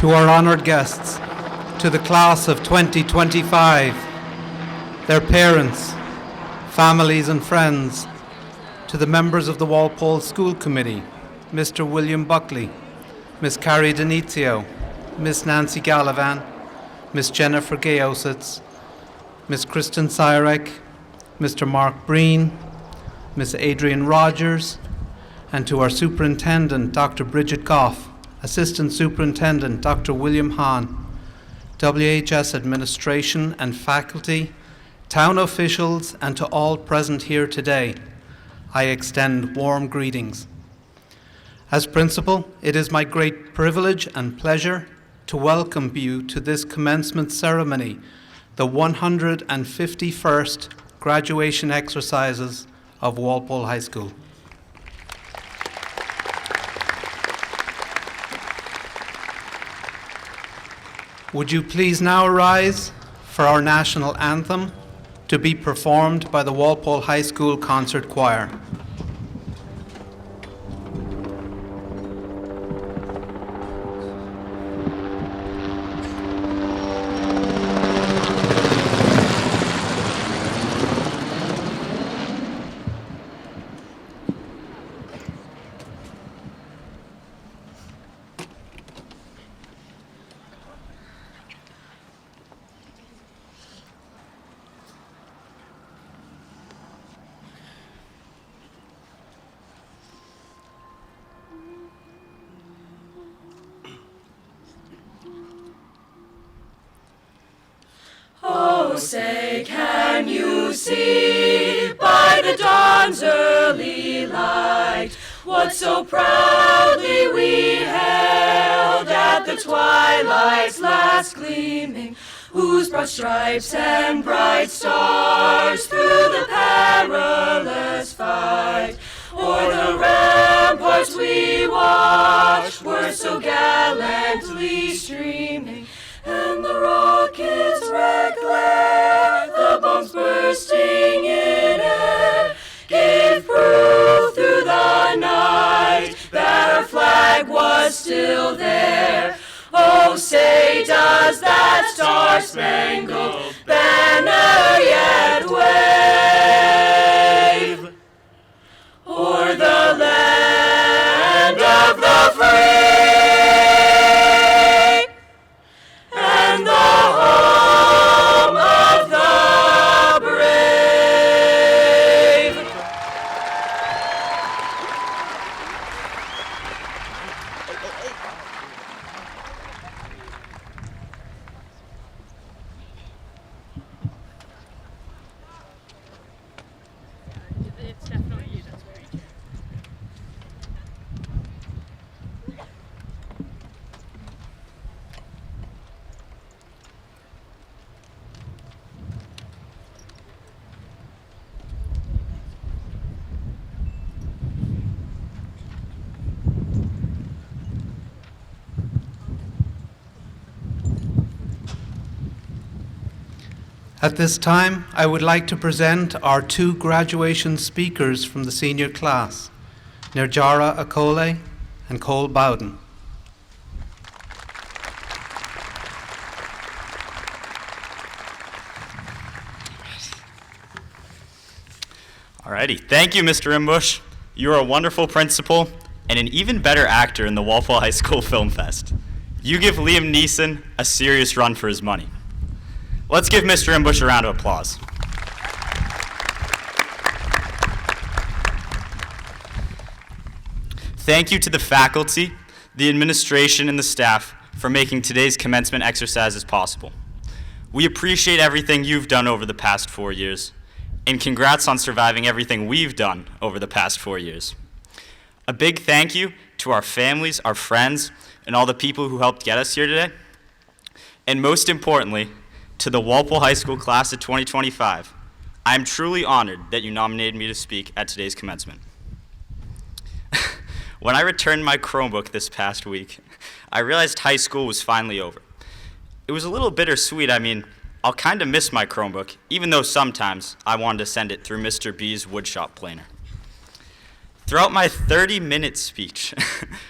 to our honored guests, to the class of 2025, their parents, families and friends, to the members of the Walpole School Committee, Mr. William Buckley, Miss Carrie Denizio, Miss Nancy Gallivan, Miss Jennifer Gayositz, Miss Kristen Cyrek, Mr. Mark Breen, Miss Adrian Rogers, and to our Superintendent, Dr. Bridget Goff, Assistant Superintendent, Dr. William Hahn, WHS administration and faculty, town officials, and to all present here today, I extend warm greetings. As principal, it is my great privilege and pleasure to welcome you to this commencement ceremony, the 151st graduation exercises of Walpole High School. Would you please now rise for our national anthem to be performed by the Walpole High School Concert Choir. Oh, say, can you see by the dawn's early light what so proudly we hailed at the twilight's last gleaming, whose broad stripes and bright stars through the perilous fight o'er the ramparts we watched were so gallantly streaming, and the rockets' red glare, the bombs bursting in air, gave proof through the night that our flag was still there. Oh, say, does that star-spangled banner yet wave o'er the land of the free? At this time, I would like to present our two graduation speakers from the senior class, Nirjara Akole and Cole Bowden. Alrighty, thank you, Mr. Imbush. You are a wonderful principal and an even better actor in the Walpole High School Film Fest. You give Liam Neeson a serious run for his money. Let's give Mr. Imbush a round of applause. Thank you to the faculty, the administration, and the staff for making today's commencement exercises possible. We appreciate everything you've done over the past 4 years, and congrats on surviving everything we've done over the past 4 years. A big thank you to our families, our friends, and all the people who helped get us here today. And most importantly, to the Walpole High School class of 2025, I am truly honored that you nominated me to speak at today's commencement. When I returned my Chromebook this past week, I realized high school was finally over. It was a little bittersweet. I mean, I'll kind of miss my Chromebook, even though sometimes I wanted to send it through Mr. B's woodshop planer. Throughout my 30-minute speech,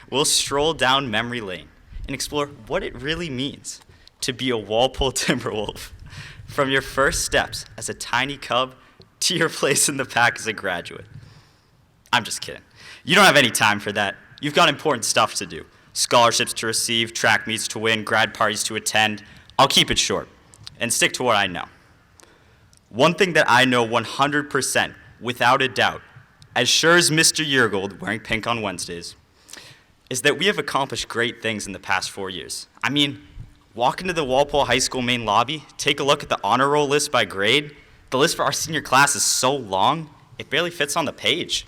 we'll stroll down memory lane and explore what it really means to be a Walpole Timberwolf, from your first steps as a tiny cub to your place in the pack as a graduate. I'm just kidding. You don't have any time for that. You've got important stuff to do. Scholarships to receive, track meets to win, grad parties to attend. I'll keep it short and stick to what I know. One thing that I know 100%, without a doubt, as sure as Mr. Yeargold wearing pink on Wednesdays, is that we have accomplished great things in the past 4 years. I mean, walk into the Walpole High School main lobby, take a look at the honor roll list by grade. The list for our senior class is so long, it barely fits on the page.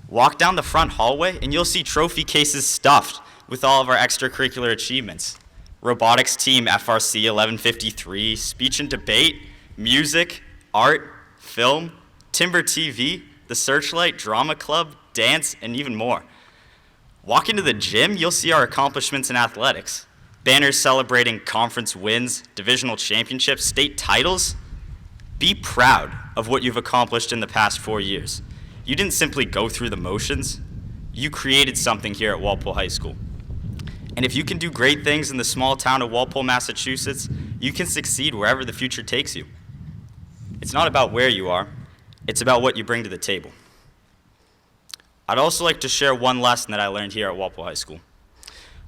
Walk down the front hallway and you'll see trophy cases stuffed with all of our extracurricular achievements. Robotics team FRC 1153, speech and debate, music, art, film, Timber TV, the Searchlight, Drama Club, dance, and even more. Walk into the gym, you'll see our accomplishments in athletics. Banners celebrating conference wins, divisional championships, state titles. Be proud of what you've accomplished in the past 4 years. You didn't simply go through the motions. You created something here at Walpole High School. And if you can do great things in the small town of Walpole, Massachusetts, you can succeed wherever the future takes you. It's not about where you are, it's about what you bring to the table. I'd also like to share one lesson that I learned here at Walpole High School.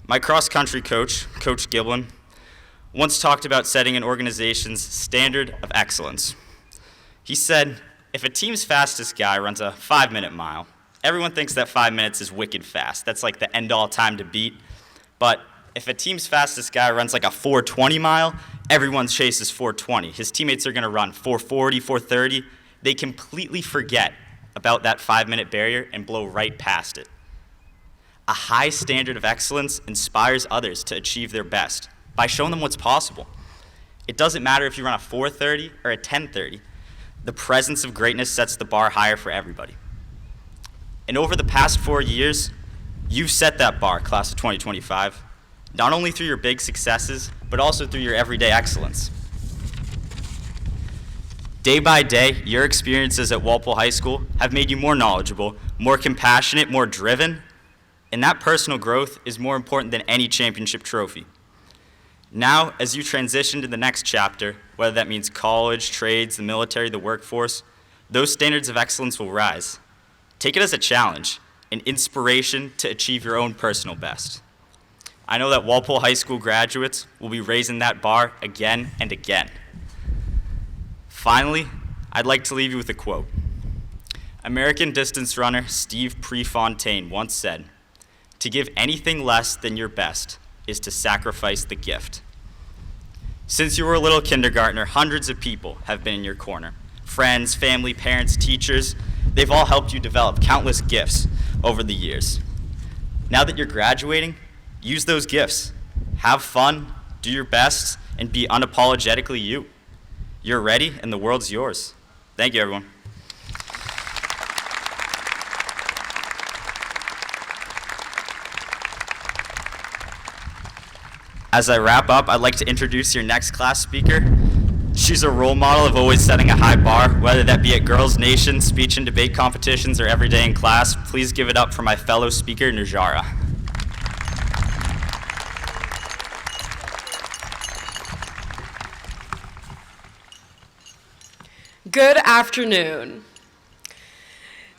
My cross-country coach, Coach Giblin, once talked about setting an organization's standard of excellence. He said, if a team's fastest guy runs a 5-minute mile, everyone thinks that 5 minutes is wicked fast. That's like the end-all time to beat. But if a team's fastest guy runs like a 4:20 mile, everyone chases 4:20. His teammates are going to run 4:40, 4:30. They completely forget about that 5-minute barrier and blow right past it. A high standard of excellence inspires others to achieve their best by showing them what's possible. It doesn't matter if you run a 4:30 or a 10:30. The presence of greatness sets the bar higher for everybody. And over the past 4 years, you've set that bar, class of 2025, not only through your big successes, but also through your everyday excellence. Day by day, your experiences at Walpole High School have made you more knowledgeable, more compassionate, more driven, and that personal growth is more important than any championship trophy. Now, as you transition to the next chapter, whether that means college, trades, the military, the workforce, those standards of excellence will rise. Take it as a challenge, an inspiration to achieve your own personal best. I know that Walpole High School graduates will be raising that bar again and again. Finally, I'd like to leave you with a quote. American distance runner Steve Prefontaine once said, "To give anything less than your best is to sacrifice the gift." Since you were a little kindergartner, hundreds of people have been in your corner. Friends, family, parents, teachers, they've all helped you develop countless gifts over the years. Now that you're graduating, use those gifts. Have fun, do your best, and be unapologetically you. You're ready, and the world's yours. Thank you, everyone. As I wrap up, I'd like to introduce your next class speaker. She's a role model of always setting a high bar, whether that be at Girls Nation, speech and debate competitions, or every day in class. Please give it up for my fellow speaker, Najara. Good afternoon.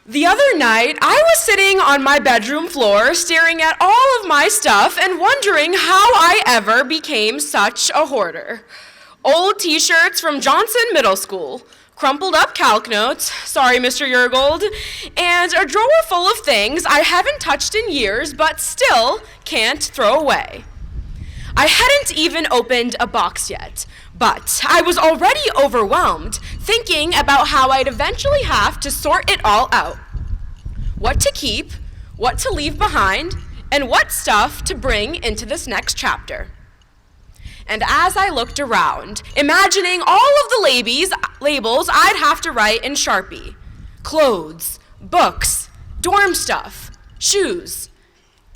The other night, I was sitting on my bedroom floor staring at all of my stuff and wondering how I ever became such a hoarder. Old t-shirts from Johnson Middle School, crumpled up calc notes, sorry Mr. Yeargold, and a drawer full of things I haven't touched in years but still can't throw away. I hadn't even opened a box yet, but I was already overwhelmed, thinking about how I'd eventually have to sort it all out. What to keep, what to leave behind, and what stuff to bring into this next chapter. And as I looked around, imagining all of the labels I'd have to write in Sharpie, clothes, books, dorm stuff, shoes,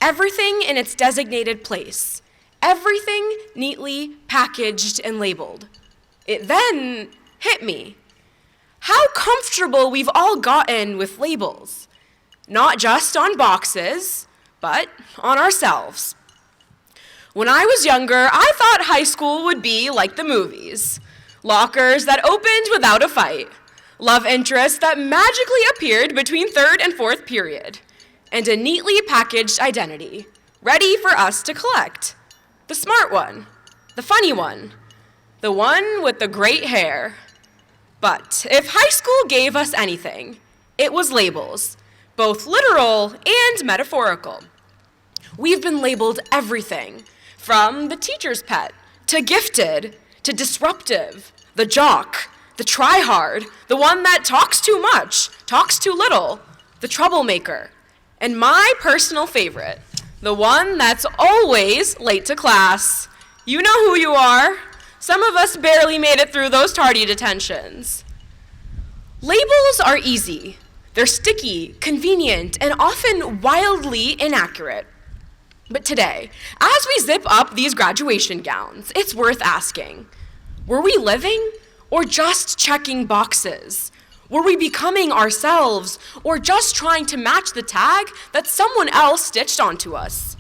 everything in its designated place. Everything neatly packaged and labeled. It then hit me. How comfortable we've all gotten with labels. Not just on boxes, but on ourselves. When I was younger, I thought high school would be like the movies. Lockers that opened without a fight. Love interests that magically appeared between third and fourth period. And a neatly packaged identity, ready for us to collect. The smart one, the funny one, the one with the great hair. But if high school gave us anything, it was labels, both literal and metaphorical. We've been labeled everything, from the teacher's pet, to gifted, to disruptive, the jock, the try-hard, the one that talks too much, talks too little, the troublemaker, and my personal favorite, the one that's always late to class. You know who you are. Some of us barely made it through those tardy detentions. Labels are easy. They're sticky, convenient, and often wildly inaccurate. But today, as we zip up these graduation gowns, it's worth asking, were we living or just checking boxes? Were we becoming ourselves or just trying to match the tag that someone else stitched onto us?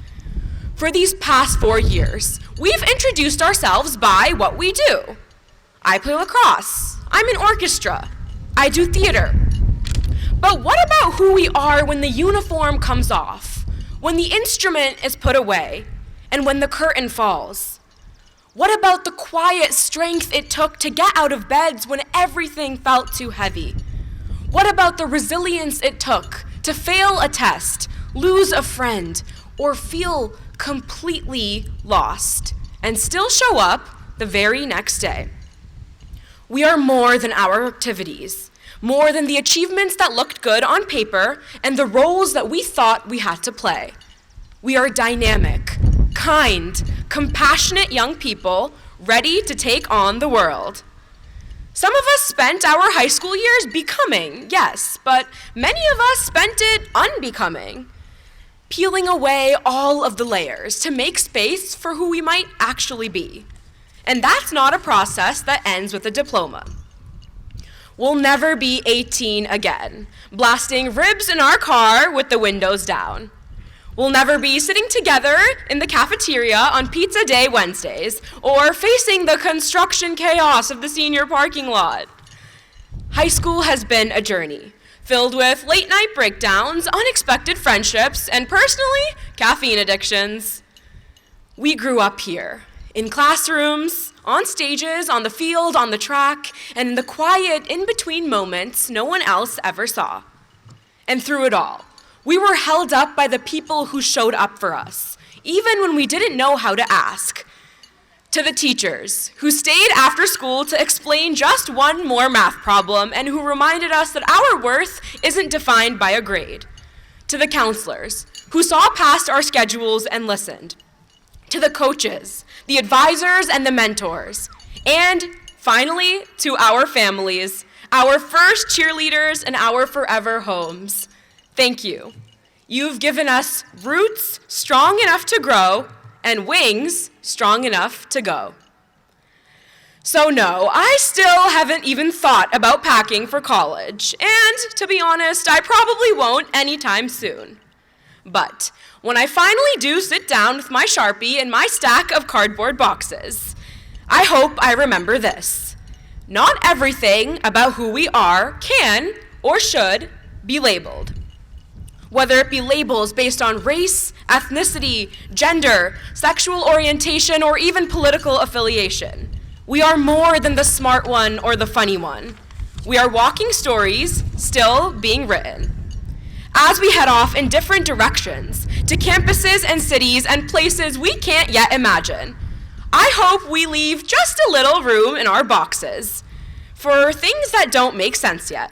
For these past 4 years, we've introduced ourselves by what we do. I play lacrosse. I'm in orchestra. I do theater. But what about who we are when the uniform comes off, when the instrument is put away, and when the curtain falls? What about the quiet strength it took to get out of beds when everything felt too heavy? What about the resilience it took to fail a test, lose a friend, or feel completely lost, and still show up the very next day? We are more than our activities, more than the achievements that looked good on paper and the roles that we thought we had to play. We are dynamic, kind, compassionate young people ready to take on the world. Some of us spent our high school years becoming, yes, but many of us spent it unbecoming, peeling away all of the layers to make space for who we might actually be. And that's not a process that ends with a diploma. We'll never be 18 again, blasting ribs in our car with the windows down. We'll never be sitting together in the cafeteria on Pizza Day Wednesdays or facing the construction chaos of the senior parking lot. High school has been a journey, filled with late-night breakdowns, unexpected friendships, and personally, caffeine addictions. We grew up here, in classrooms, on stages, on the field, on the track, and in the quiet in-between moments no one else ever saw. And through it all, we were held up by the people who showed up for us, even when we didn't know how to ask. To the teachers who stayed after school to explain just one more math problem and who reminded us that our worth isn't defined by a grade. To the counselors who saw past our schedules and listened. To the coaches, the advisors, and the mentors. And finally, to our families, our first cheerleaders and our forever homes. Thank you. You've given us roots strong enough to grow and wings strong enough to go. So no, I still haven't even thought about packing for college, and to be honest, I probably won't anytime soon. But when I finally do sit down with my Sharpie and my stack of cardboard boxes, I hope I remember this. Not everything about who we are can or should be labeled. Whether it be labels based on race, ethnicity, gender, sexual orientation, or even political affiliation. We are more than the smart one or the funny one. We are walking stories still being written. As we head off in different directions, to campuses and cities and places we can't yet imagine, I hope we leave just a little room in our boxes for things that don't make sense yet,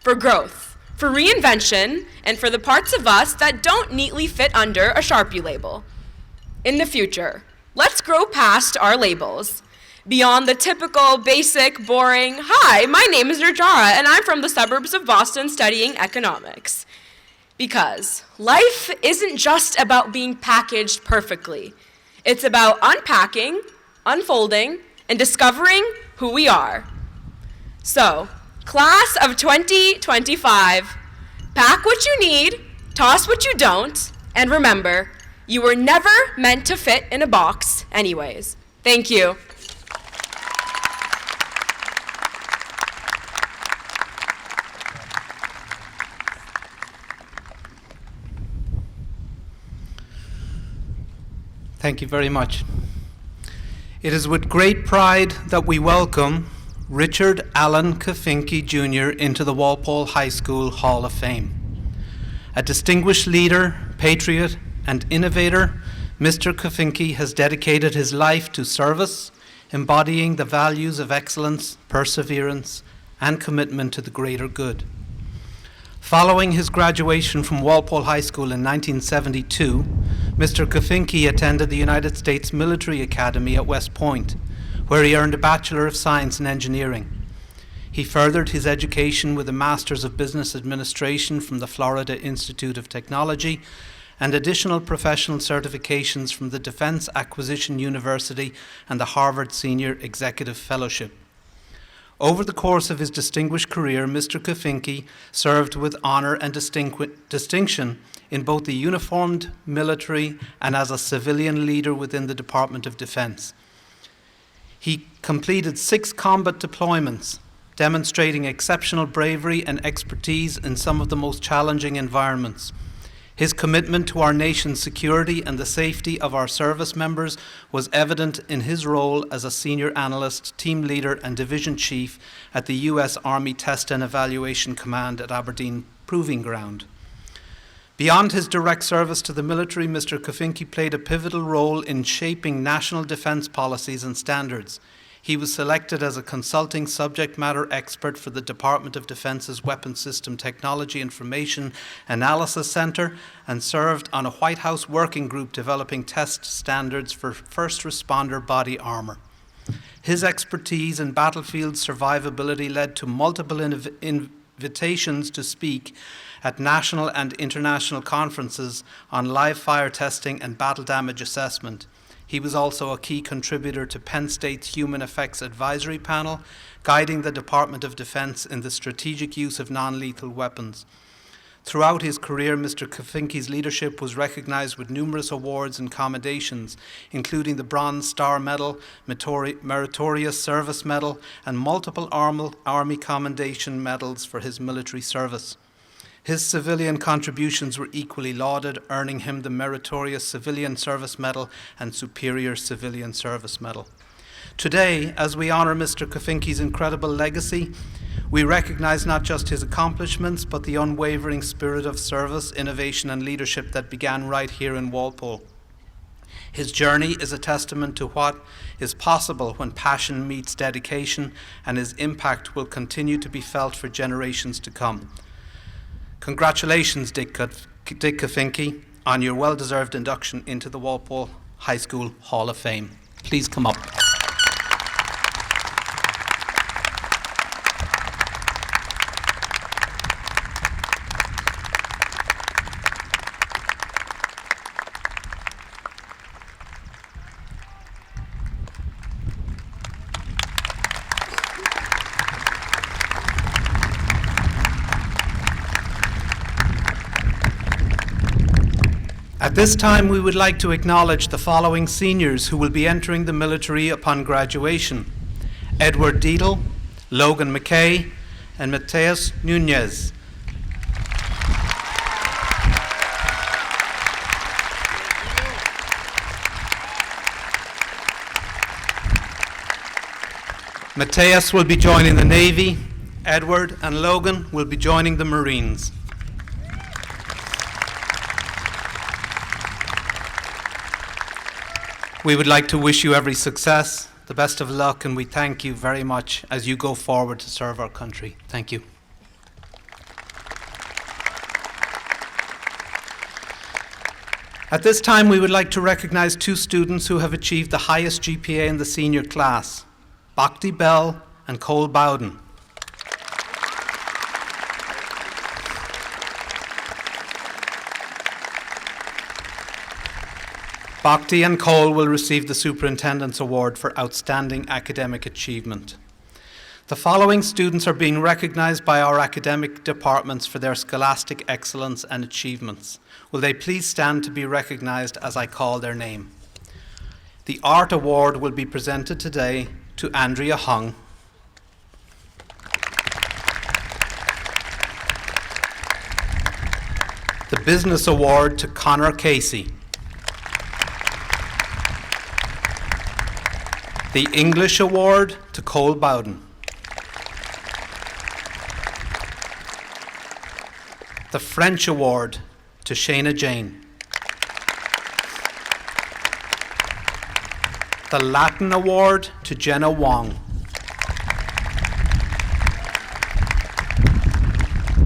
for growth, for reinvention, and for the parts of us that don't neatly fit under a Sharpie label. In the future, let's grow past our labels, beyond the typical, basic, boring, "Hi, my name is Nirjara, and I'm from the suburbs of Boston studying economics." Because life isn't just about being packaged perfectly. It's about unpacking, unfolding, and discovering who we are. So, class of 2025, pack what you need, toss what you don't, And remember, you were never meant to fit in a box anyways. Thank you. Thank you very much. It is with great pride that we welcome Richard Allen Kofinke Jr. into the Walpole High School Hall of Fame. A distinguished leader, patriot, and innovator, Mr. Kofinke has dedicated his life to service, embodying the values of excellence, perseverance, and commitment to the greater good. Following his graduation from Walpole High School in 1972, Mr. Kofinke attended the United States Military Academy at West Point, where he earned a Bachelor of Science in Engineering. He furthered his education with a Master's of Business Administration from the Florida Institute of Technology and additional professional certifications from the Defense Acquisition University and the Harvard Senior Executive Fellowship. Over the course of his distinguished career, Mr. Kofinke served with honor and distinction in both the uniformed military and as a civilian leader within the Department of Defense. He completed 6 combat deployments, demonstrating exceptional bravery and expertise in some of the most challenging environments. His commitment to our nation's security and the safety of our service members was evident in his role as a senior analyst, team leader, and division chief at the U.S. Army Test and Evaluation Command at Aberdeen Proving Ground. Beyond his direct service to the military, Mr. Kofinke played a pivotal role in shaping national defense policies and standards. He was selected as a consulting subject matter expert for the Department of Defense's Weapons System Technology Information Analysis Center and served on a White House working group developing test standards for first responder body armor. His expertise in battlefield survivability led to multiple invitations to speak at national and international conferences on live fire testing and battle damage assessment. He was also a key contributor to Penn State's Human Effects Advisory Panel, guiding the Department of Defense in the strategic use of non-lethal weapons. Throughout his career, Mr. Kofinke's leadership was recognized with numerous awards and commendations, including the Bronze Star Medal, Meritorious Service Medal, and multiple Army Commendation Medals for his military service. His civilian contributions were equally lauded, earning him the Meritorious Civilian Service Medal and Superior Civilian Service Medal. Today, as we honor Mr. Kofinke's incredible legacy, we recognize not just his accomplishments, but the unwavering spirit of service, innovation, and leadership that began right here in Walpole. His journey is a testament to what is possible when passion meets dedication, and his impact will continue to be felt for generations to come. Congratulations, Dick Kofinke, on your well-deserved induction into the Walpole High School Hall of Fame. Please come up. At this time, we would like to acknowledge the following seniors who will be entering the military upon graduation: Edward Deedle, Logan McKay, and Mateus Nunez. Mateus will be joining the Navy. Edward and Logan will be joining the Marines. We would like to wish you every success, the best of luck, and we thank you very much as you go forward to serve our country. Thank you. At this time, we would like to recognize 2 students who have achieved the highest GPA in the senior class, Bhakti Bell and Cole Bowden. Bhakti and Cole will receive the Superintendent's Award for Outstanding Academic Achievement. The following students are being recognized by our academic departments for their scholastic excellence and achievements. Will they please stand to be recognized as I call their name? The Art Award will be presented today to Andrea Hung. The Business Award to Connor Casey. The English Award to Cole Bowden. The French Award to Shayna Jane. The Latin Award to Jenna Wong.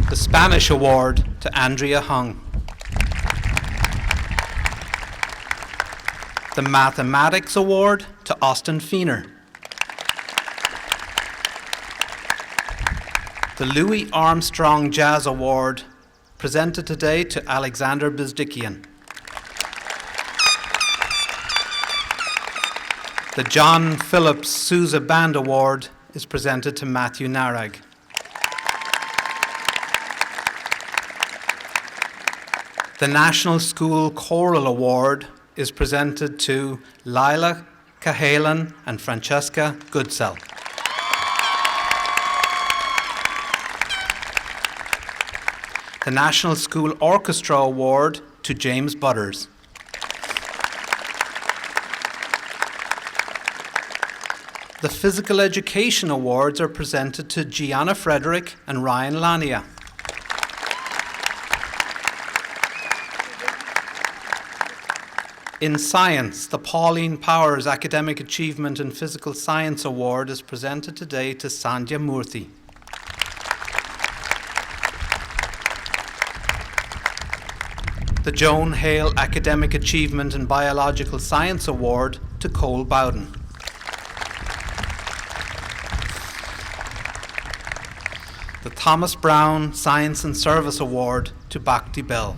The Spanish Award to Andrea Hung. The Mathematics Award to Austin Feener. The Louis Armstrong Jazz Award presented today to Alexander Bizdikian. The John Phillips Sousa Band Award is presented to Matthew Narag. The National School Choral Award is presented to Lila Cahalan and Francesca Goodsell. The National School Orchestra Award to James Butters. The Physical Education Awards are presented to Gianna Frederick and Ryan Lania. In science, the Pauline Powers Academic Achievement in Physical Science Award is presented today to Sandhya Murthy. The Joan Hale Academic Achievement in Biological Science Award to Cole Bowden. The Thomas Brown Science and Service Award to Bhakti Bell.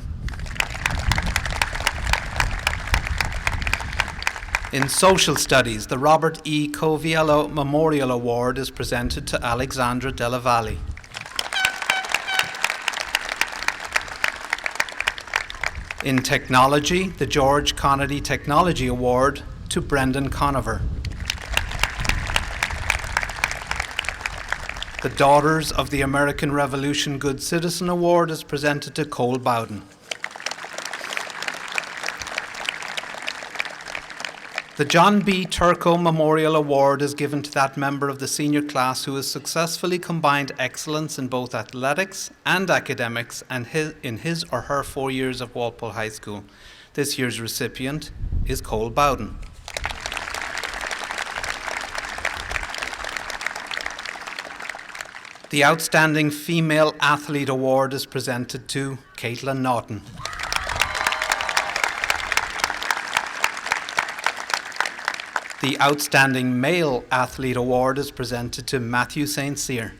In Social Studies, the Robert E. Coviello Memorial Award is presented to Alexandra Della Valle. In Technology, the George Connolly Technology Award to Brendan Conover. The Daughters of the American Revolution Good Citizen Award is presented to Cole Bowden. The John B. Turco Memorial Award is given to that member of the senior class who has successfully combined excellence in both athletics and academics and in his or her 4 years of Walpole High School. This year's recipient is Cole Bowden. The Outstanding Female Athlete Award is presented to Caitlin Naughton. The Outstanding Male Athlete Award is presented to Matthew St. Cyr.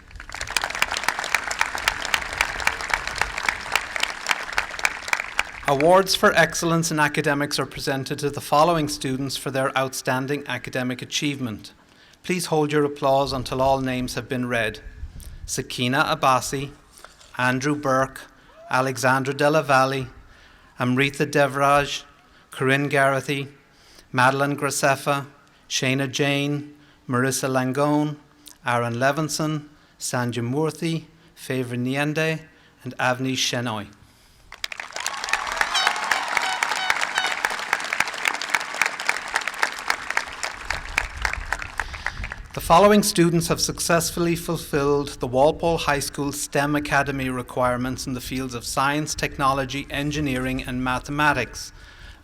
Awards for excellence in academics are presented to the following students for their outstanding academic achievement. Please hold your applause until all names have been read. Sakina Abbasi, Andrew Burke, Alexandra Della Valle, Amrita Devraj, Corinne Garathy, Madeline Graceffa, Shayna Jane, Marissa Langone, Aaron Levinson, Sandhya Murthy, Favor Niende, and Avni Shenoy. The following students have successfully fulfilled the Walpole High School STEM Academy requirements in the fields of science, technology, engineering, and mathematics.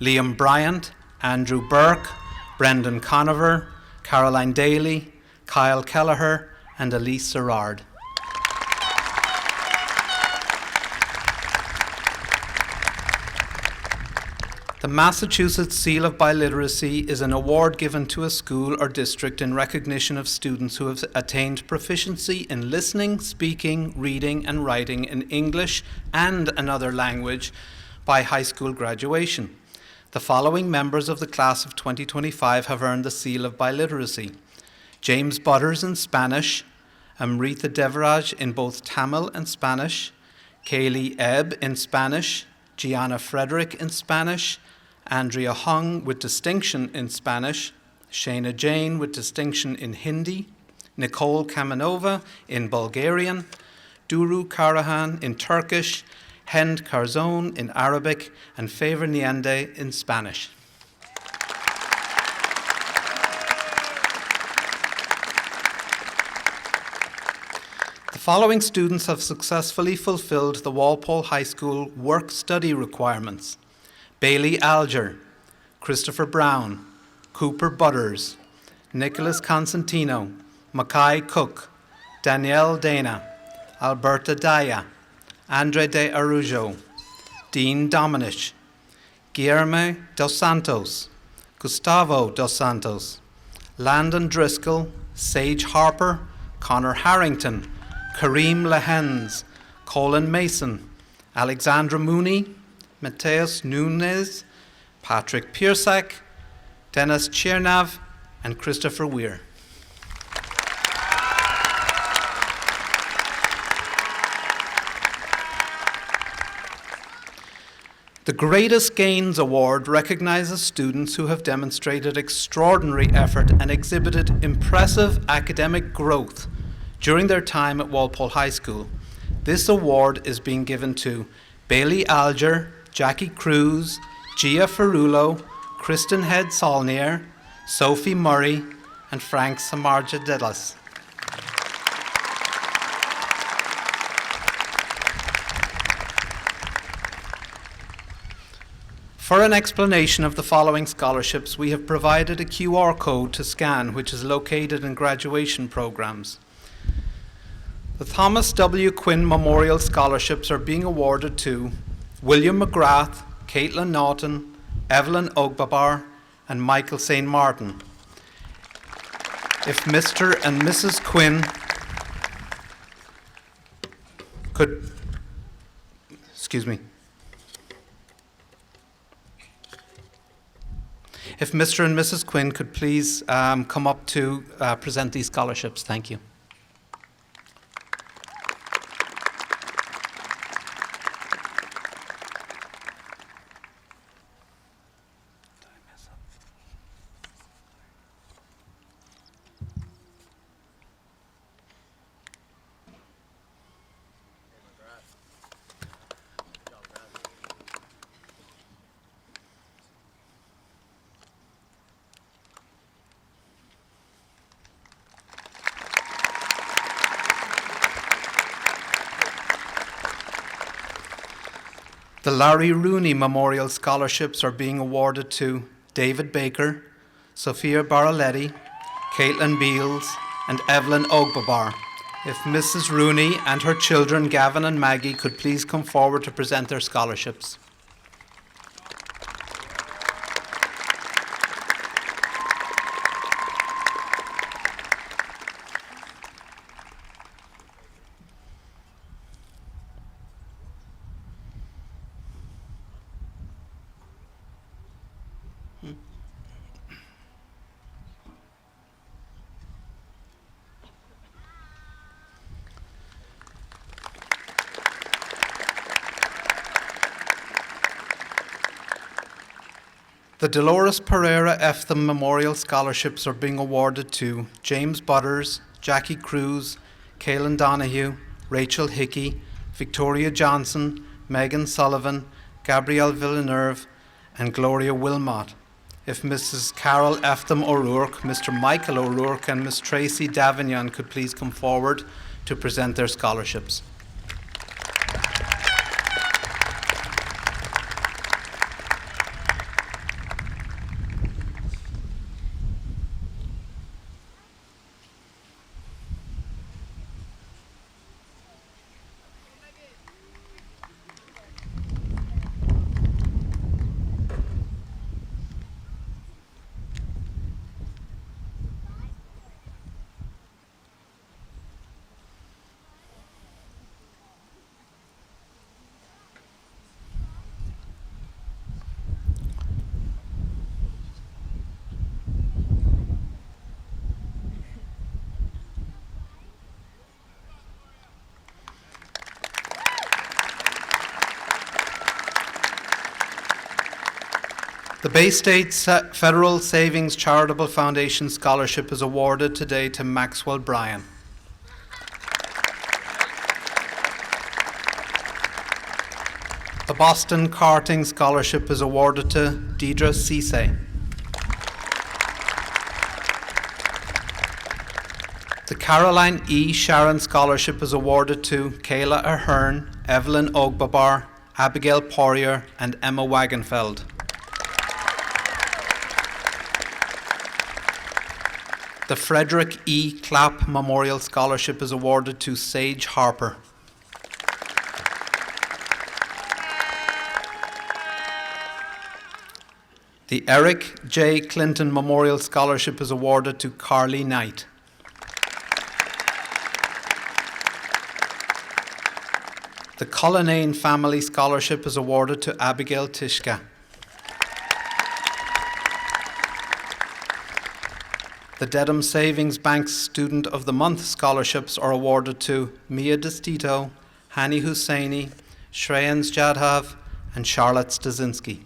Liam Bryant, Andrew Burke, Brendan Conover, Caroline Daly, Kyle Kelleher, and Elise Serrard. The Massachusetts Seal of Biliteracy is an award given to a school or district in recognition of students who have attained proficiency in listening, speaking, reading, and writing in English and another language by high school graduation. The following members of the class of 2025 have earned the Seal of Biliteracy: James Butters in Spanish, Amrita Devaraj in both Tamil and Spanish, Kaylee Ebb in Spanish, Gianna Frederick in Spanish, Andrea Hung with distinction in Spanish, Shayna Jane with distinction in Hindi, Nicole Kamenova in Bulgarian, Duru Karahan in Turkish, Hend Karzon in Arabic, and Favor Niende in Spanish. The following students have successfully fulfilled the Walpole High School work-study requirements: Bailey Alger, Christopher Brown, Cooper Butters, Nicholas Constantino, Mackay Cook, Danielle Dana, Alberta Daya, Andre de Arujo, Dean Dominic, Guillermo dos Santos, Gustavo dos Santos, Landon Driscoll, Sage Harper, Connor Harrington, Kareem Lehens, Colin Mason, Alexandra Mooney, Mateus Nunez, Patrick Piersak, Dennis Chernav, and Christopher Weir. The Greatest Gains Award recognizes students who have demonstrated extraordinary effort and exhibited impressive academic growth during their time at Walpole High School. This award is being given to Bailey Alger, Jackie Cruz, Gia Ferrulo, Kristen Head Saulnier, Sophie Murray, and Frank Samarjadillas. For an explanation of the following scholarships, we have provided a QR code to scan, which is located in graduation programs. The Thomas W. Quinn Memorial Scholarships are being awarded to William McGrath, Caitlin Naughton, Evelyn Ogbabar, and Michael St. Martin. If Mr. and Mrs. Quinn could, If Mr. and Mrs. Quinn could please come up to present these scholarships. Thank you. The Larry Rooney Memorial Scholarships are being awarded to David Baker, Sophia Baraletti, Caitlin Beals, and Evelyn Ogbabar. If Mrs. Rooney and her children, Gavin and Maggie, could please come forward to present their scholarships. The Dolores Pereira Eftham Memorial Scholarships are being awarded to James Butters, Jackie Cruz, Kaylin Donahue, Rachel Hickey, Victoria Johnson, Megan Sullivan, Gabrielle Villeneuve, and Gloria Wilmot. If Mrs. Carol Eftham O'Rourke, Mr. Michael O'Rourke, and Miss Tracy Davignon could please come forward to present their scholarships. The Bay State Federal Savings Charitable Foundation Scholarship is awarded today to Maxwell Bryan. The Boston Karting Scholarship is awarded to Deidre Cisse. The Caroline E. Sharon Scholarship is awarded to Kayla Ahern, Evelyn Ogbabar, Abigail Poirier, and Emma Wagenfeld. The Frederick E. Clapp Memorial Scholarship is awarded to Sage Harper. The Eric J. Clinton Memorial Scholarship is awarded to Carly Knight. The Cullinane Family Scholarship is awarded to Abigail Tishka. The Dedham Savings Bank Student of the Month scholarships are awarded to Mia Destito, Hani Husseini, Shreyans Jadhav, and Charlotte Stasinski.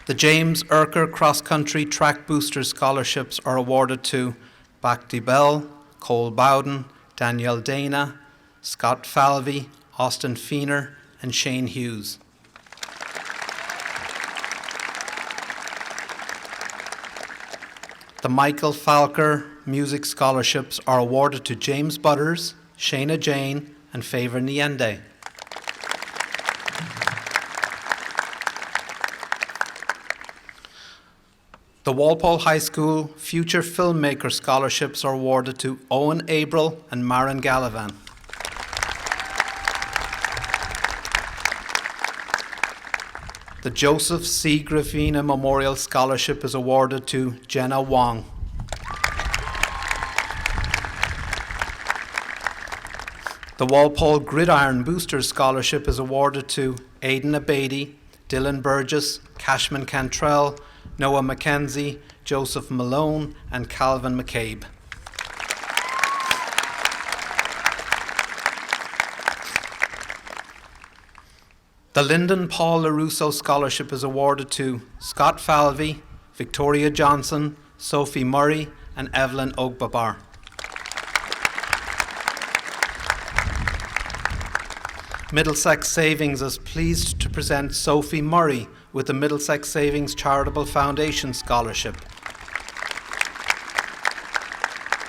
The James Erker Cross Country Track Boosters scholarships are awarded to Bhakti Bell, Cole Bowden, Danielle Dana, Scott Falvey, Austin Feener, and Shane Hughes. The Michael Falker Music Scholarships are awarded to James Butters, Shayna Jane, and Favor Niende. The Walpole High School Future Filmmaker Scholarships are awarded to Owen Abril and Maren Gallivan. The Joseph C. Gravina Memorial Scholarship is awarded to Jenna Wong. The Walpole Gridiron Boosters Scholarship is awarded to Aidan Abady, Dylan Burgess, Cashman Cantrell, Noah McKenzie, Joseph Malone, and Calvin McCabe. The Lyndon Paul LaRusso Scholarship is awarded to Scott Falvey, Victoria Johnson, Sophie Murray, and Evelyn Ogbabar. Middlesex Savings is pleased to present Sophie Murray with the Middlesex Savings Charitable Foundation Scholarship.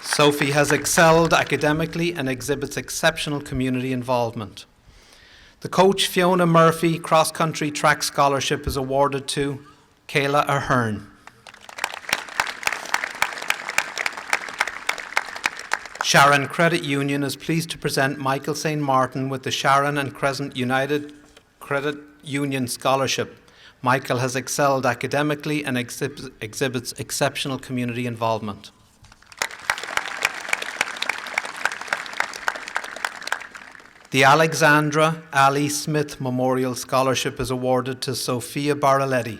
Sophie has excelled academically and exhibits exceptional community involvement. The Coach Fiona Murphy Cross Country Track Scholarship is awarded to Kayla Ahern. Sharon Credit Union is pleased to present Michael St. Martin with the Sharon and Crescent United Credit Union Scholarship. Michael has excelled academically and exhibits exceptional community involvement. The Alexandra Ali Smith Memorial Scholarship is awarded to Sophia Baraletti.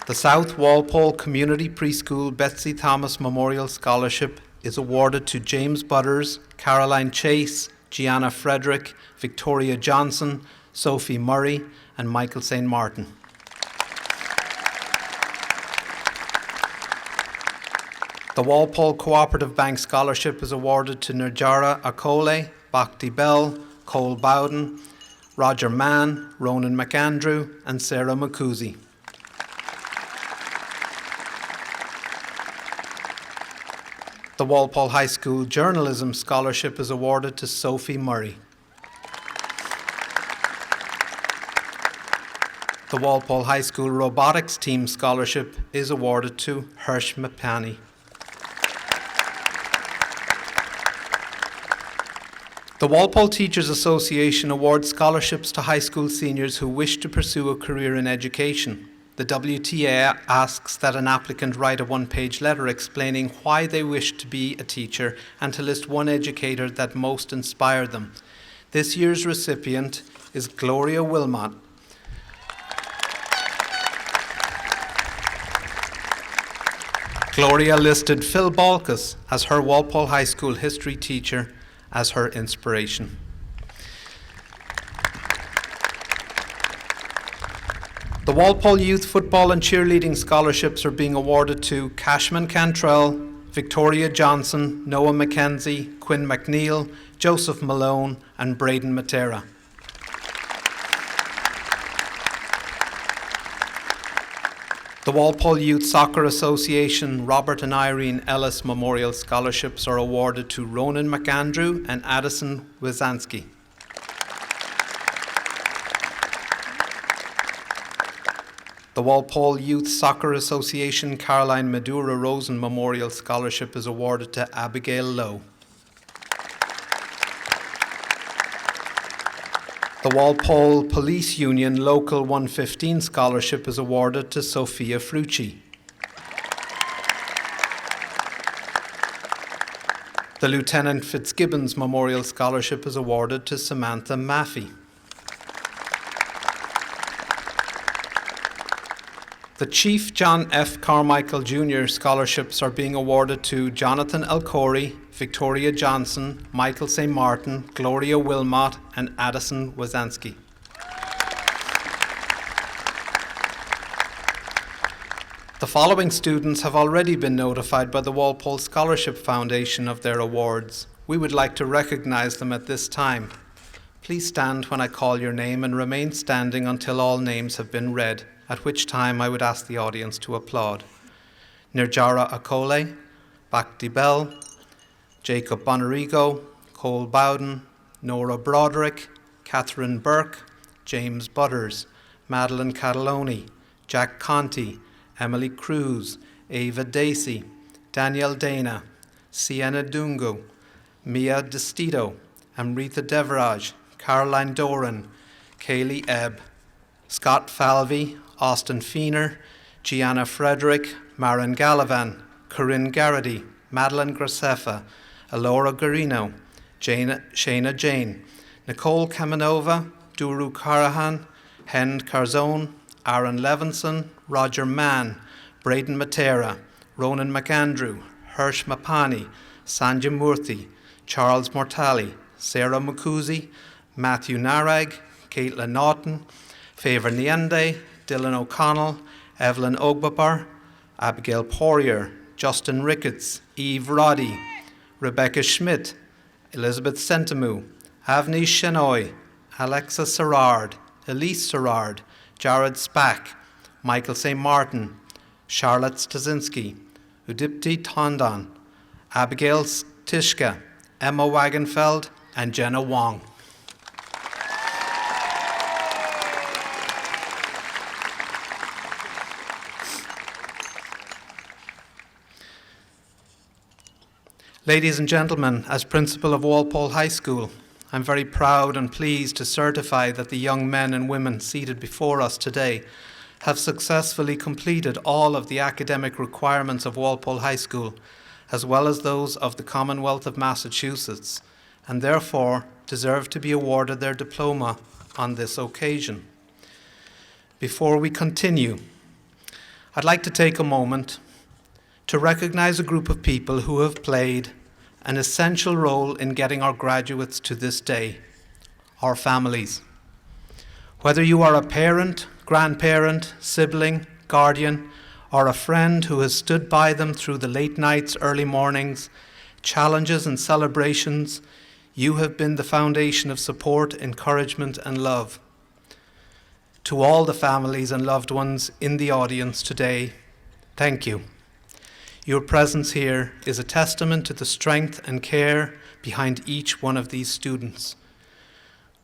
The South Walpole Community Preschool Betsy Thomas Memorial Scholarship is awarded to James Butters, Caroline Chase, Gianna Frederick, Victoria Johnson, Sophie Murray, and Michael St. Martin. The Walpole Cooperative Bank Scholarship is awarded to Nirjara Akole, Bhakti Bell, Cole Bowden, Roger Mann, Ronan McAndrew, and Sarah McCusey. The Walpole High School Journalism Scholarship is awarded to Sophie Murray. The Walpole High School Robotics Team Scholarship is awarded to Hirsch Mapani. The Walpole Teachers Association awards scholarships to high school seniors who wish to pursue a career in education. The WTA asks that an applicant write a one-page letter explaining why they wish to be a teacher and to list one educator that most inspired them. This year's recipient is Gloria Wilmot. Gloria listed Phil Balkus as her Walpole High School history teacher as her inspiration. The Walpole Youth Football and Cheerleading Scholarships are being awarded to Cashman Cantrell, Victoria Johnson, Noah McKenzie, Quinn McNeil, Joseph Malone, and Braden Matera. The Walpole Youth Soccer Association Robert and Irene Ellis Memorial Scholarships are awarded to Ronan McAndrew and Addison Wizanski. The Walpole Youth Soccer Association Caroline Madura Rosen Memorial Scholarship is awarded to Abigail Lowe. The Walpole Police Union Local 115 Scholarship is awarded to Sophia Frucci. The Lieutenant Fitzgibbons Memorial Scholarship is awarded to Samantha Maffey. The Chief John F. Carmichael Jr. Scholarships are being awarded to Jonathan Elcory, Victoria Johnson, Michael St. Martin, Gloria Wilmot, and Addison Wazanski. The following students have already been notified by the Walpole Scholarship Foundation of their awards. We would like to recognize them at this time. Please stand when I call your name and remain standing until all names have been read, at which time I would ask the audience to applaud. Nirjara Akole, Bhakti Bell, Jacob Bonarigo, Cole Bowden, Nora Broderick, Catherine Burke, James Butters, Madeline Cataloni, Jack Conti, Emily Cruz, Ava Dacey, Danielle Dana, Sienna Dungo, Mia Destito, Amrita Devaraj, Caroline Doran, Kaylee Ebb, Scott Falvey, Austin Feener, Gianna Frederick, Maren Gallivan, Corinne Garrity, Madeline Graceffa, Alora Garino, Shayna Jane, Nicole Kamanova, Duru Karahan, Hend Carzone, Aaron Levinson, Roger Mann, Braden Matera, Ronan McAndrew, Hirsch Mapani, Sanja Murthy, Charles Mortali, Sarah Mukuzi, Matthew Narag, Caitlin Naughton, Favor Niende, Dylan O'Connell, Evelyn Ogbabar, Abigail Poirier, Justin Ricketts, Eve Roddy, Rebecca Schmidt, Elizabeth Sentamu, Avni Shenoy, Alexa Serrard, Elise Serrard, Jared Spack, Michael St. Martin, Charlotte Stasinski, Udipti Tondan, Abigail Tishka, Emma Wagenfeld, and Jenna Wong. Ladies and gentlemen, as principal of Walpole High School, I'm very proud and pleased to certify that the young men and women seated before us today have successfully completed all of the academic requirements of Walpole High School, as well as those of the Commonwealth of Massachusetts, and therefore deserve to be awarded their diploma on this occasion. Before we continue, I'd like to take a moment to recognize a group of people who have played an essential role in getting our graduates to this day, our families. Whether you are a parent, grandparent, sibling, guardian, or a friend who has stood by them through the late nights, early mornings, challenges and celebrations, you have been the foundation of support, encouragement, and love. To all the families and loved ones in the audience today, thank you. Your presence here is a testament to the strength and care behind each one of these students.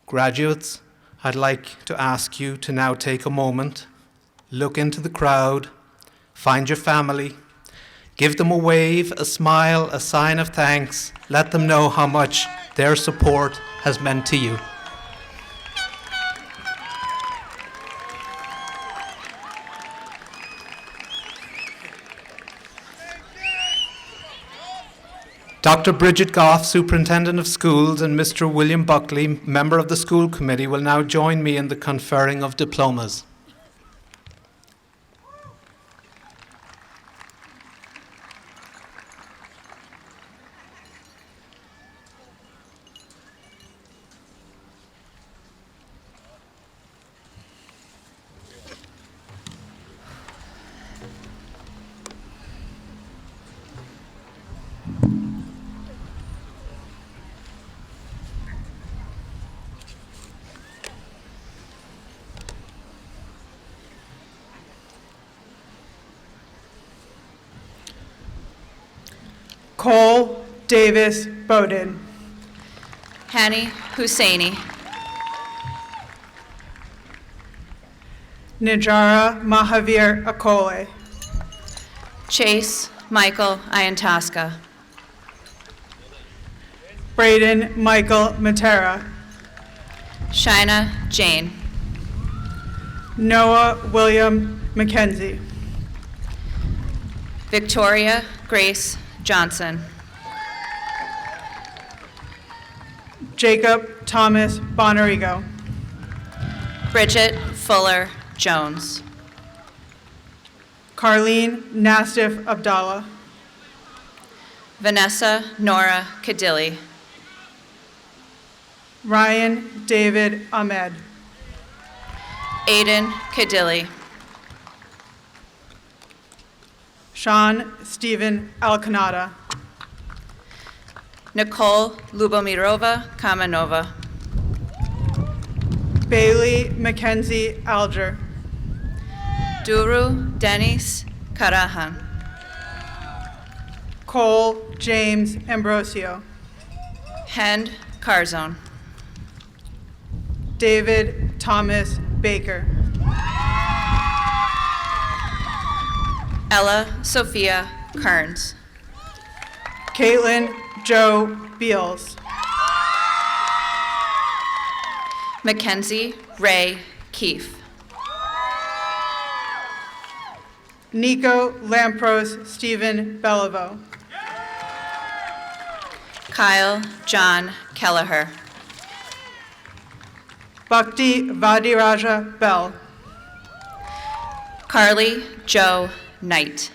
Graduates, I'd like to ask you to now take a moment, look into the crowd, find your family, give them a wave, a smile, a sign of thanks. Let them know how much their support has meant to you. Dr. Bridget Goff, Superintendent of Schools, and Mr. William Buckley, member of the school committee, will now join me in the conferring of diplomas. Cole Davis Bowden. Hani Husseini. Nijara Mahavir Akole. Chase Michael Iantaska. Braden Michael Matera. Shina Jane. Noah William McKenzie. Victoria Grace Johnson. Jacob Thomas Bonarigo. Bridget Fuller Jones. Carlene Nastif Abdallah. Vanessa Nora Cadilli. Ryan David Ahmed. Aiden Cadilli. Sean Stephen Alcanada. Nicole Lubomirova Kamenova. Bailey Mackenzie Alger. Duru Denis Karahan. Cole James Ambrosio. Hend Carzone. David Thomas Baker. Ella Sophia Kearns. Caitlin Joe Beals. Mackenzie Ray Keefe. Nico Lampros Stephen Beliveau. Kyle John Kelleher. Bhakti Vadiraja Bell. Carly Joe Knight.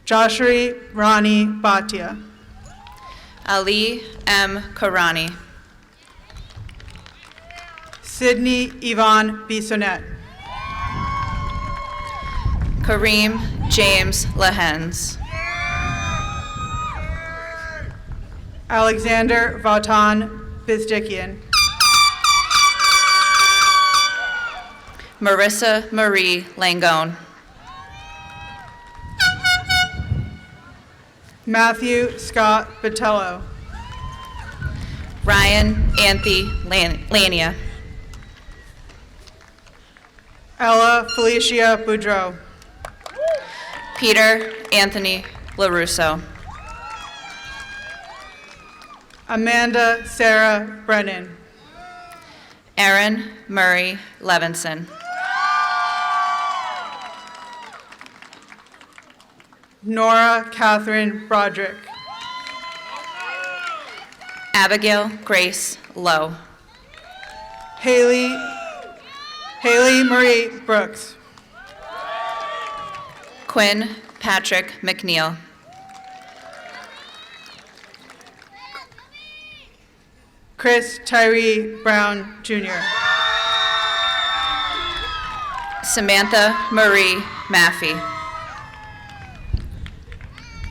Joshua Rani Bhatia. Ali M. Karani. Sydney Yvonne Bissonette. Kareem James Lahens. Alexander Vaughton Bizdikian. Marissa Marie Langone. Matthew Scott Botello. Ryan Anthony Lania. Ella Felicia Boudreau. Peter Anthony LaRusso. Amanda Sarah Brennan. Aaron Murray Levinson. Nora Catherine Broderick. Abigail Grace Lowe. Haley Marie Brooks. Quinn Patrick McNeil. Chris Tyree Brown Jr. Samantha Marie Maffey.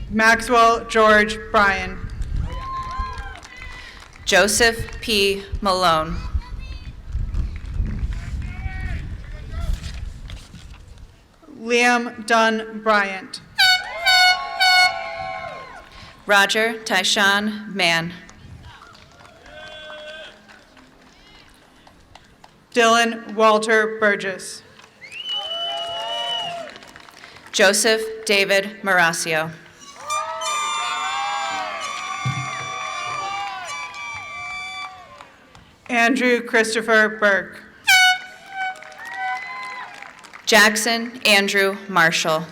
Maxwell George Bryan. Joseph P. Malone. Liam Dunn Bryant. Roger Tyshawn Mann. Dylan Walter Burgess. Joseph David Marasio. Andrew Christopher Burke. Jackson Andrew Marshall.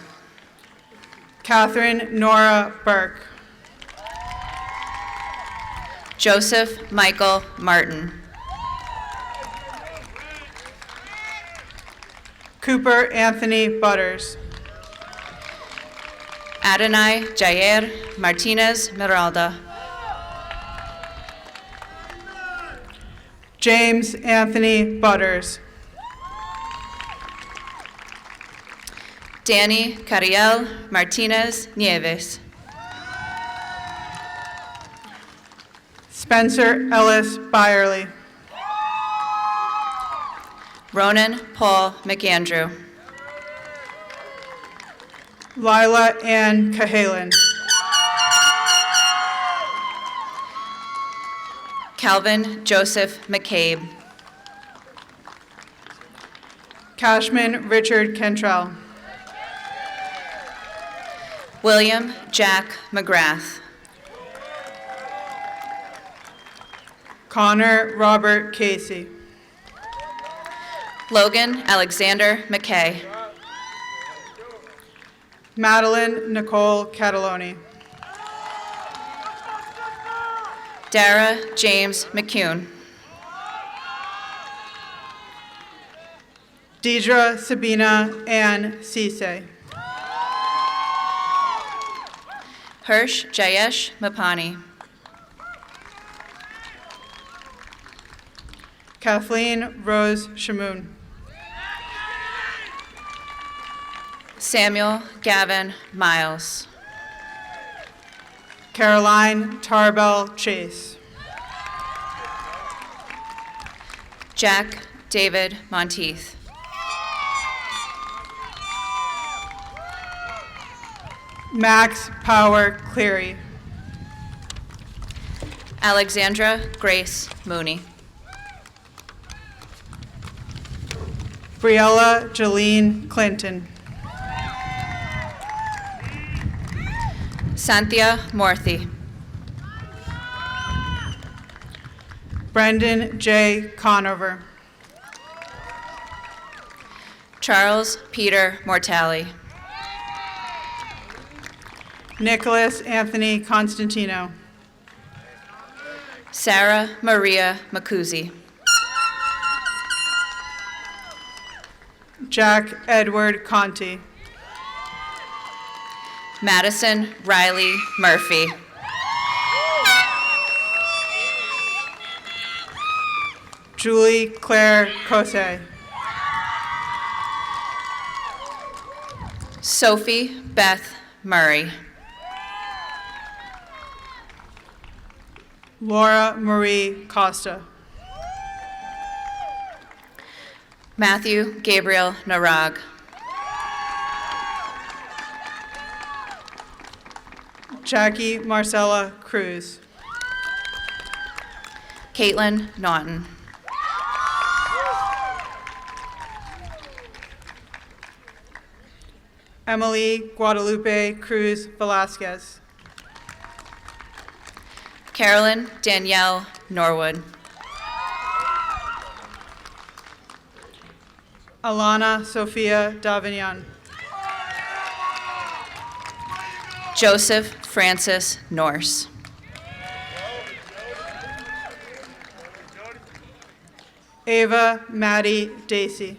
Catherine Nora Burke. Joseph Michael Martin. Cooper Anthony Butters. Adonai Jair Martinez Miralda. James Anthony Butters. Danny Cariel Martinez Nieves. Spencer Ellis Byerly. Ronan Paul McAndrew. Lila Ann Cahalan. Calvin Joseph McCabe. Cashman Richard Cantrell. William Jack McGrath. Connor Robert Casey. Logan Alexander McKay. Madeline Nicole Cataloni. Dara James McCune. Deidre Sabina Ann Cisse. Hirsch Jayesh Mapani. Kathleen Rose Shamoon. Samuel Gavin Miles. Caroline Tarbell Chase. Jack David Monteith. Max Power Cleary. Alexandra Grace Mooney. Briella Jolene Clinton. Cynthia Morthy. Brendan J. Conover. Charles Peter Mortali. Nicholas Anthony Constantino. Sarah Maria Macuzzi. Jack Edward Conti. Madison Riley Murphy. Julie Claire Cose. Sophie Beth Murray. Laura Marie Costa. Matthew Gabriel Narag. Jackie Marcella Cruz. Caitlin Naughton. Emily Guadalupe Cruz Velasquez. Carolyn Danielle Norwood. Alana Sophia Davignon. Joseph Francis Norse. Ava Maddie Dacey.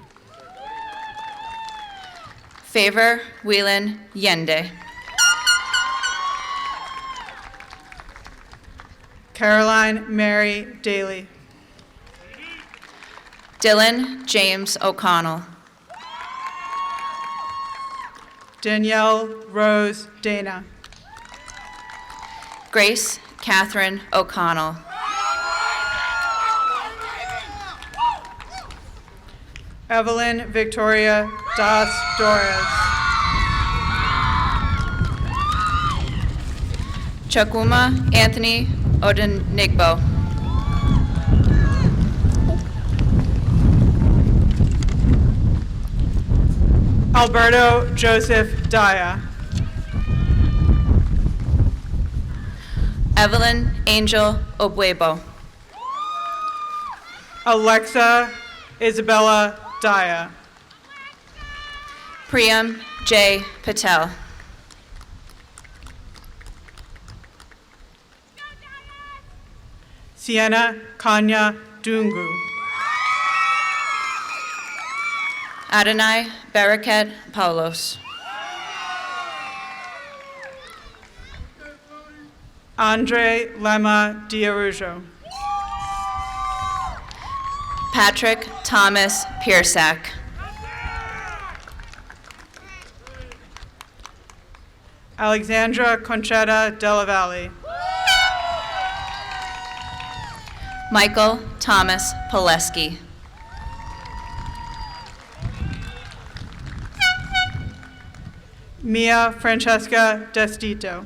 Favor Whelan Yende. Caroline Mary Daly. Dylan James O'Connell. Danielle Rose Dana. Grace Catherine O'Connell. Evelyn Victoria Das Dorez. Chakuma Anthony Odenigbo. Alberto Joseph Daya. Evelyn Angel Obuebo. Alexa Isabella Daya. Priyam J. Patel. Sienna Kanya Dungu. Adonai Baraket Paulos. Andre Lema Diarujo. Patrick Thomas Piersack. Alexandra Conchetta Della Valle. Michael Thomas Pileski. Mia Francesca Destito.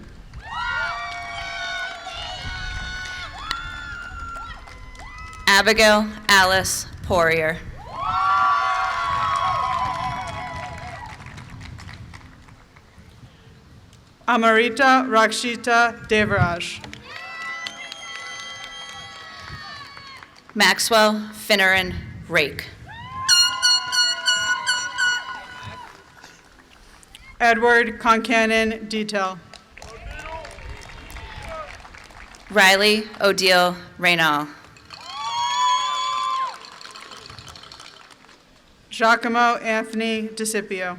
Abigail Alice Poirier. Amarita Rakshita Devaraj. Maxwell Finneran Rake. Edward Concannon Detail. Riley Odile Reynal. Giacomo Anthony DeCipio.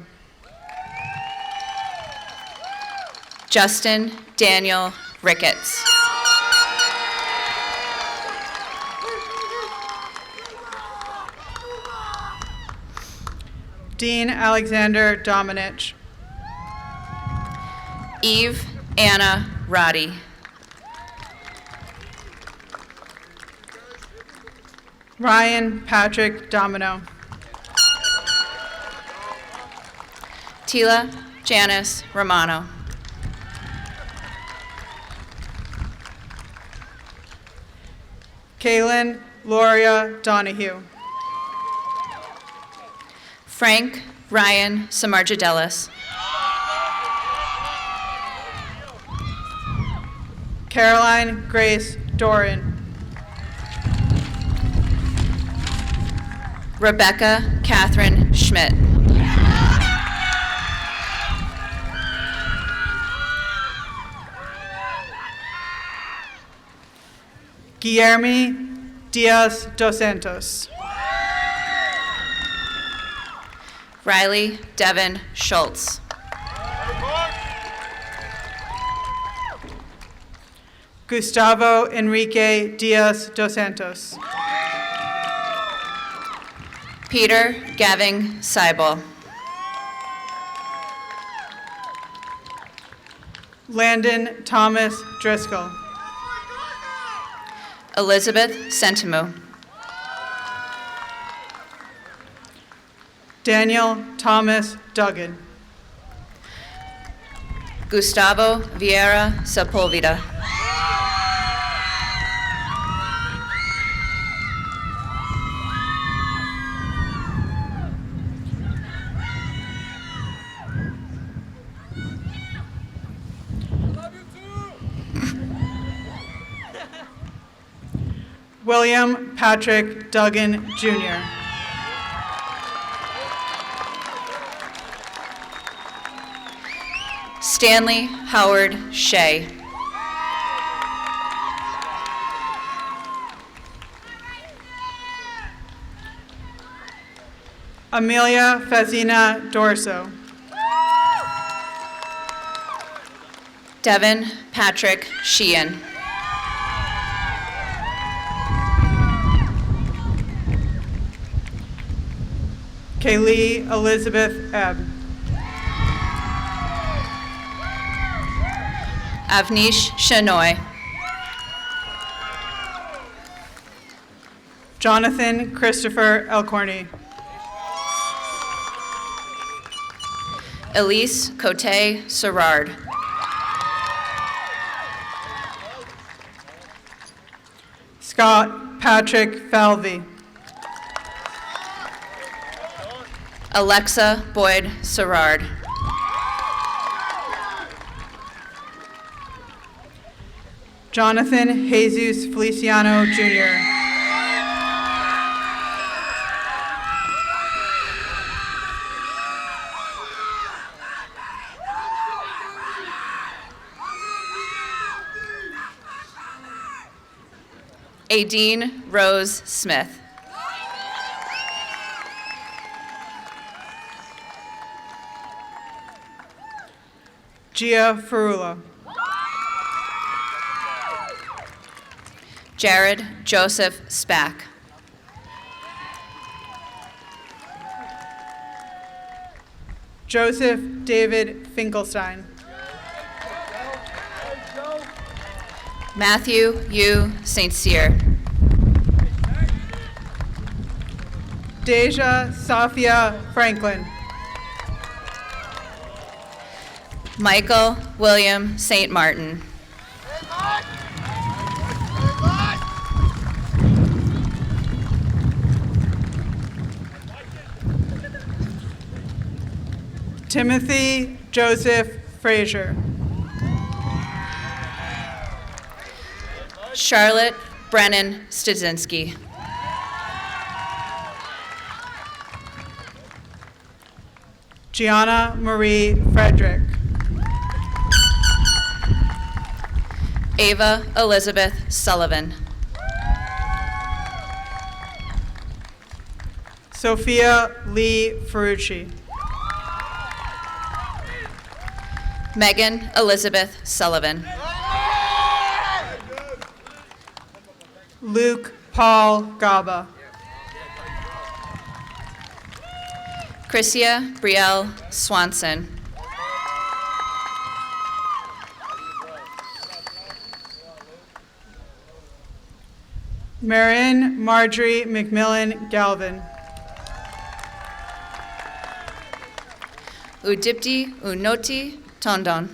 Justin Daniel Ricketts. Dean Alexander Dominich. Eve Anna Roddy. Ryan Patrick Domino. Tila Janice Romano. Kaylin Loria Donahue. Frank Ryan Samarjadelis. Caroline Grace Doran. Rebecca Catherine Schmidt. Guillermo Diaz dos Santos. Riley Devin Schultz. Gustavo Enrique Diaz dos Santos. Peter Gavin Seibel. Landon Thomas Driscoll. Elizabeth Sentimu. Daniel Thomas Duggan. Gustavo Vieira Sepulveda. William Patrick Duggan, Jr. Stanley Howard Shea. Amelia Fazina Dorso. Devin Patrick Sheehan. Kaylee Elizabeth Ebb. Avnish Shenoy. Jonathan Christopher Elcorny. Elise Cote Serrard. Scott Patrick Falvey. Alexa Boyd Serrard. Jonathan Jesus Feliciano, Jr. Aideen Rose Smith. Gia Ferula. Jared Joseph Spack. Joseph David Finkelstein. Matthew U. St. Cyr. Deja Safia Franklin. Michael William St. Martin. Timothy Joseph Frazier. Charlotte Brennan Stadzinski. Gianna Marie Frederick. Ava Elizabeth Sullivan. Sophia Lee Ferrucci. Megan Elizabeth Sullivan. Luke Paul Gaba. Chrissia Brielle Swanson. Marin Marjorie McMillan Galvin. Udipti Unoti Tondon.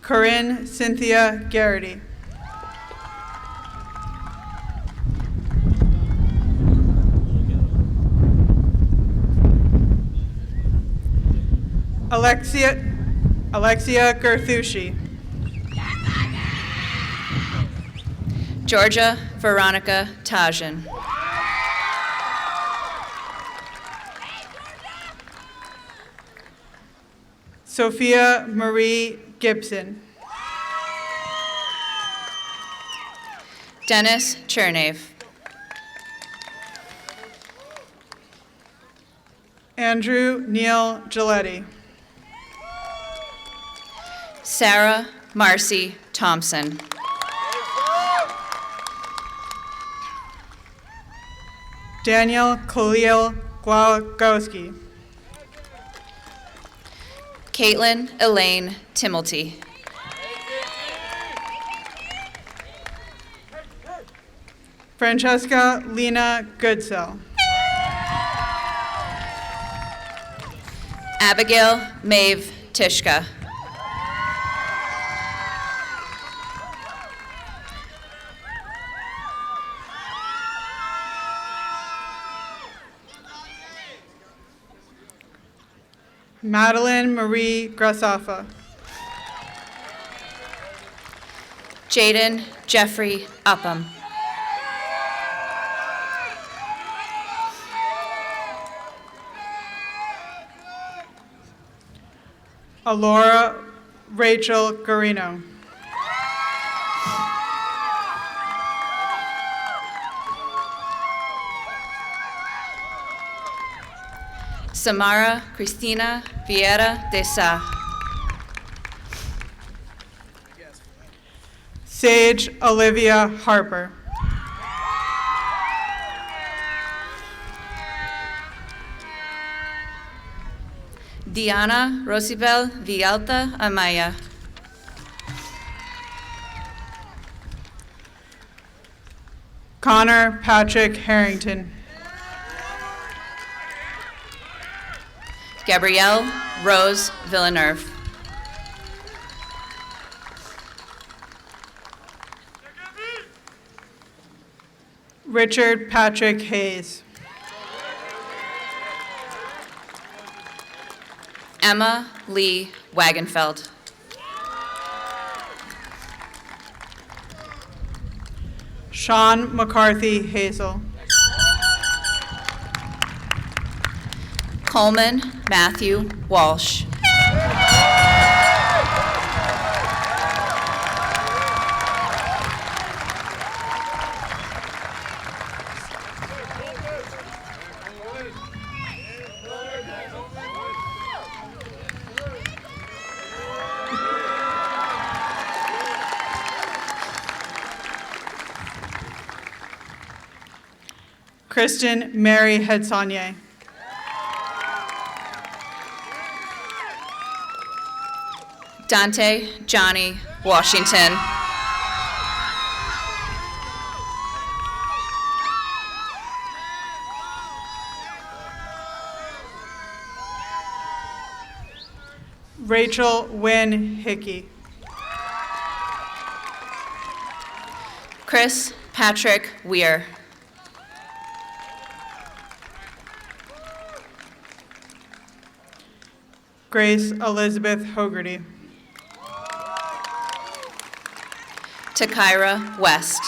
Corinne Cynthia Garrity. Alexia Gerthushi. Georgia Veronica Tajan. Sophia Marie Gibson. Dennis Chernave. Andrew Neil Giletti. Sarah Marcy Thompson. Daniel Khalil Glagowski. Caitlin Elaine Timilty. Francesca Lena Goodsell. Abigail Maeve Tishka. Madeline Marie Grasaffa. Jaden Jeffrey Upham. Alora Rachel Garino. Samara Cristina Vieira de Sa. Sage Olivia Harper. Diana Rosibel Villalta Amaya. Connor Patrick Harrington. Gabrielle Rose Villeneuve. Richard Patrick Hayes. Emma Lee Wagenfeld. Sean McCarthy Hazel. Coleman Matthew Walsh. Kristen Mary Hedsonye. Dante Johnny Washington. Rachel Wynn Hickey. Chris Patrick Weir. Grace Elizabeth Hogarty. Takira West.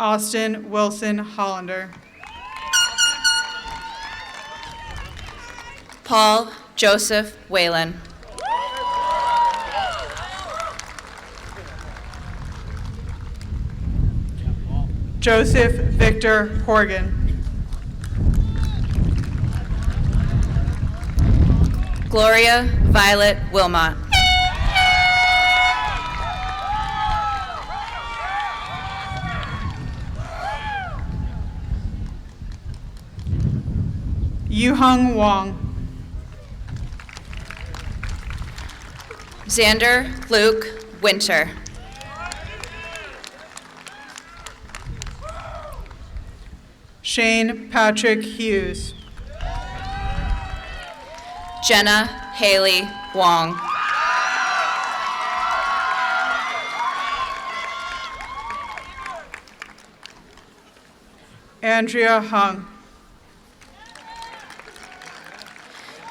Austin Wilson Hollander. Paul Joseph Whalen. Joseph Victor Horgan. Gloria Violet Wilmot. Yuhung Wong. Xander Luke Winter. Shane Patrick Hughes. Jenna Haley Wong. Andrea Hung.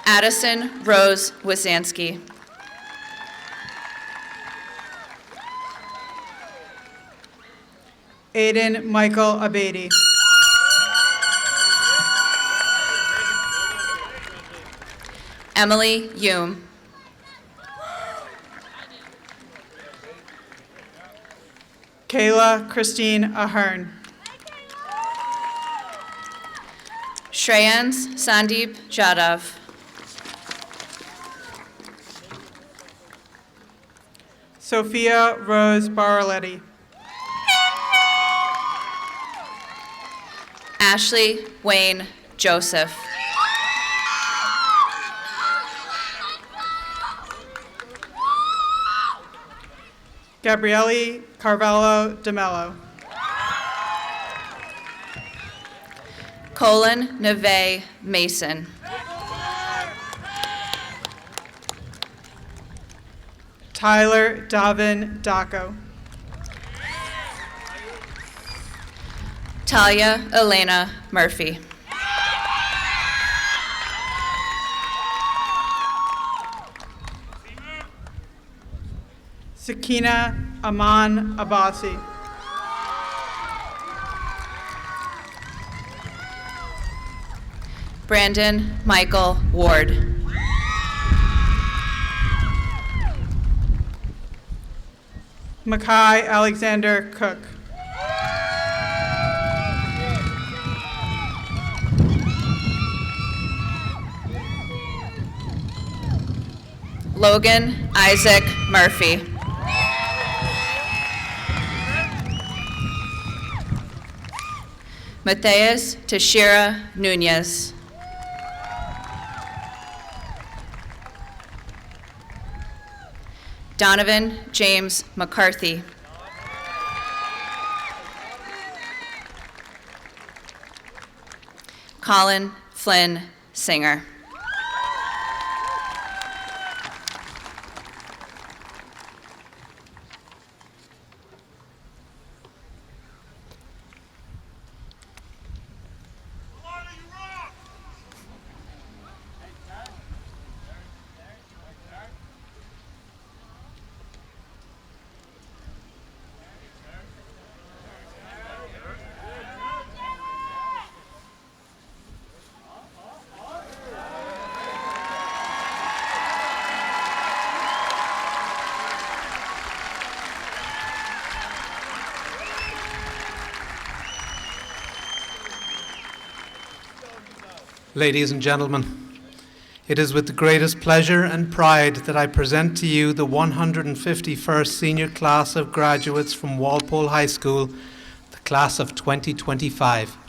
Addison Rose Wasansky. Aiden Michael Abadi. Emily Hume. Kayla Christine Ahern. Shreyans Sandeep Jadhav. Sophia Rose Barletti. Ashley Wayne Joseph. Gabriele Carvalho DeMello. Colin Neve Mason. Tyler Davin Daco. Talia Elena Murphy. Sakina Aman Abbasi. Brandon Michael Ward. Makai Alexander Cook. Logan Isaac Murphy. Matthias Tashira Nunez. Donovan James McCarthy. Colin Flynn Singer. Ladies and gentlemen, it is with the greatest pleasure and pride that I present to you the 151st senior class of graduates from Walpole High School, the class of 2025.